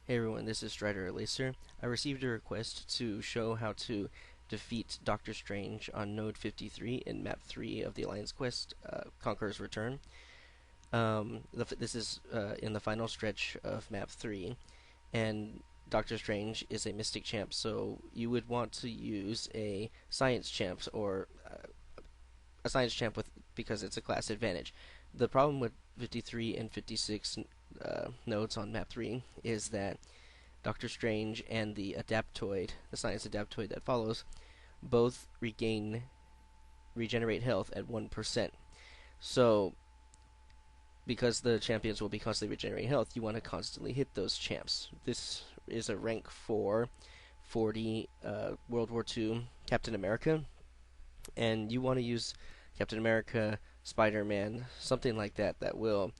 Hey everyone, this is Strider Eraser. I received a request to show how to defeat Doctor Strange on Node 53 in Map 3 of the Alliance Quest, Conqueror's Return. This is in the final stretch of Map 3, and Doctor Strange is a Mystic Champ, so you would want to use a Science Champ or a Science Champ because it's a class advantage. The problem with 53 and 56 nodes on Map 3 is that Doctor Strange and the Adaptoid, the Science Adaptoid that follows, both regenerate health at 1%. So, because the champions will be constantly regenerating health, you want to constantly hit those champs. This is a rank 4 40 World War II Captain America, and you want to use Captain America, Spider-Man, something like that that will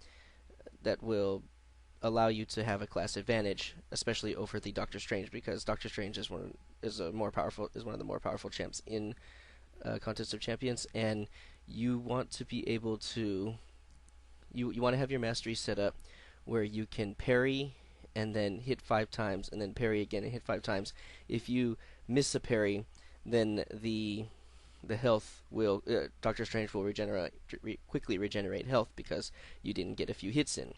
allow you to have a class advantage, especially over the Doctor Strange, because Doctor Strange is one of the more powerful champs in Contest of Champions, and you want to be able to you want to have your mastery set up where you can parry and then hit 5 times and then parry again and hit 5 times. If you miss a parry, then the health will Doctor Strange will quickly regenerate health because you didn't get a few hits in.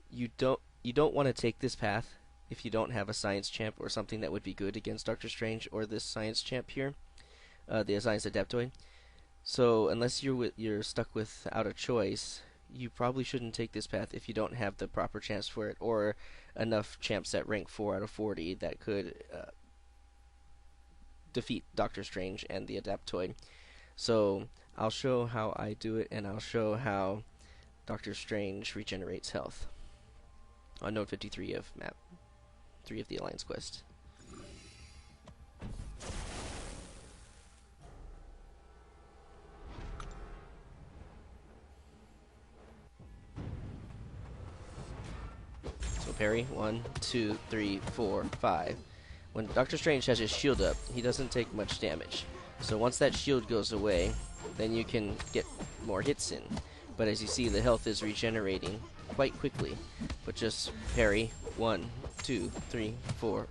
You don't want to take this path if you don't have a Science Champ or something that would be good against Doctor Strange or this Science Champ here, the Science Adaptoid. So unless you're stuck without a choice, you probably shouldn't take this path if you don't have the proper champs for it or enough champs at rank 4 out of 40 that could defeat Doctor Strange and the Adaptoid. So I'll show how I do it, and I'll show how Doctor Strange regenerates health on Node 53 of Map 3 of the Alliance Quest. So parry, 1, 2, 3, 4, 5. When Doctor Strange has his shield up, he doesn't take much damage. So once that shield goes away, then you can get more hits in. But as you see, the health is regenerating quite quickly. But just parry, 1, 2, 3, 4.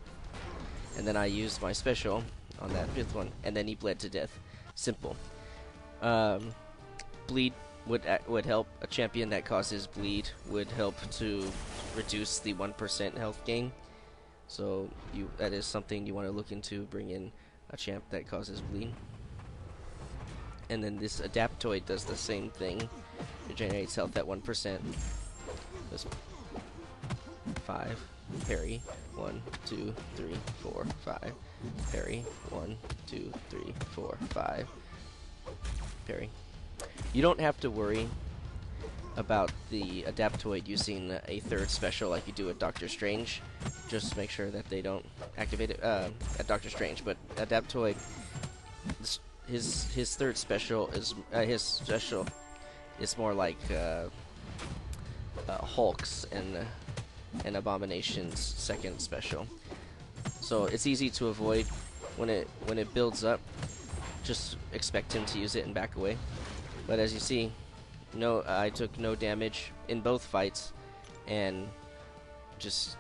And then I used my special on that 5th one, and then he bled to death. Simple. Bleed would help. A champion that causes bleed would help to reduce the 1% health gain. So that is something you want to look into, bring in a champ that causes bleed. And then this Adaptoid does the same thing. Regenerates health at 1%. Just 5. Parry. 1, 2, 3, 4, 5. Parry. 1, 2, 3, 4, 5. Parry. You don't have to worry about the Adaptoid using a 3rd special like you do at Doctor Strange. Just make sure that they don't activate it at Doctor Strange. But Adaptoid, his 3rd special is more like Hulk's and Abomination's 2nd special. So it's easy to avoid when it builds up. Just expect him to use it and back away. But as you see, I took no damage in both fights, and just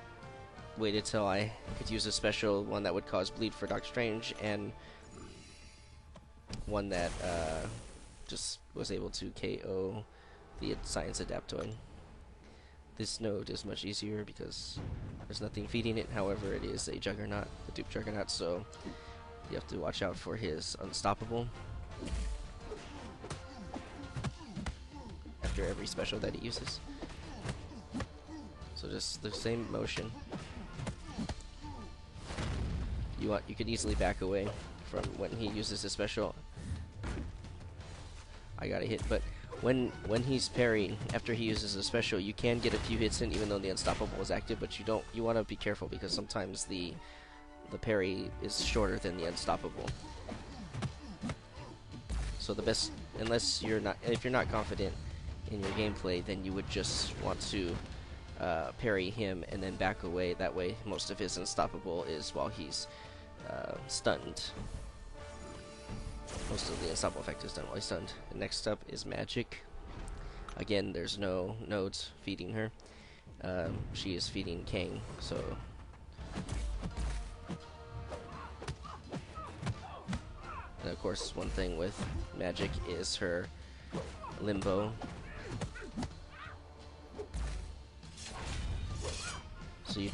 waited till I could use a special, one that would cause bleed for Doctor Strange, and one that just was able to KO the Science Adaptoid. This node is much easier because there's nothing feeding it. However, it is a Juggernaut, a dupe Juggernaut, so you have to watch out for his Unstoppable after every special that he uses. So just the same motion. You could easily back away from when he uses his special. I got a hit, but when he's parrying after he uses a special, you can get a few hits in even though the Unstoppable is active, but you want to be careful because sometimes the parry is shorter than the Unstoppable. So the best, if you're not confident in your gameplay, then you would just want to parry him and then back away. That way most of his Unstoppable is while he's stunned. Most of the Unstoppable effect is done while he's stunned. And next up is Magic. Again, there's no nodes feeding her. she is feeding Kang. So and of course, one thing with magic is her limbo. So you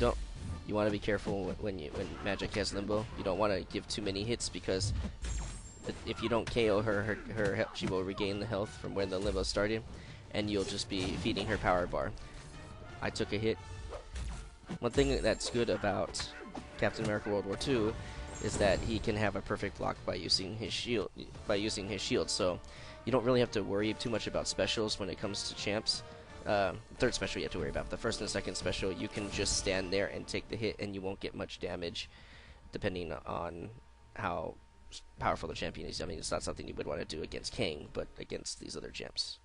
want to be careful when magic has limbo. You don't want to give too many hits because if you don't KO her, she will regain the health from when the limbo started, and you'll just be feeding her power bar. I took a hit. One thing that's good about Captain America World War II is that he can have a perfect block by using his shield. So you don't really have to worry too much about specials when it comes to champs. Third special you have to worry about. The first and second special, you can just stand there and take the hit, and you won't get much damage, depending on how powerful the champion is. I mean, it's not something you would want to do against Kang, but against these other champs.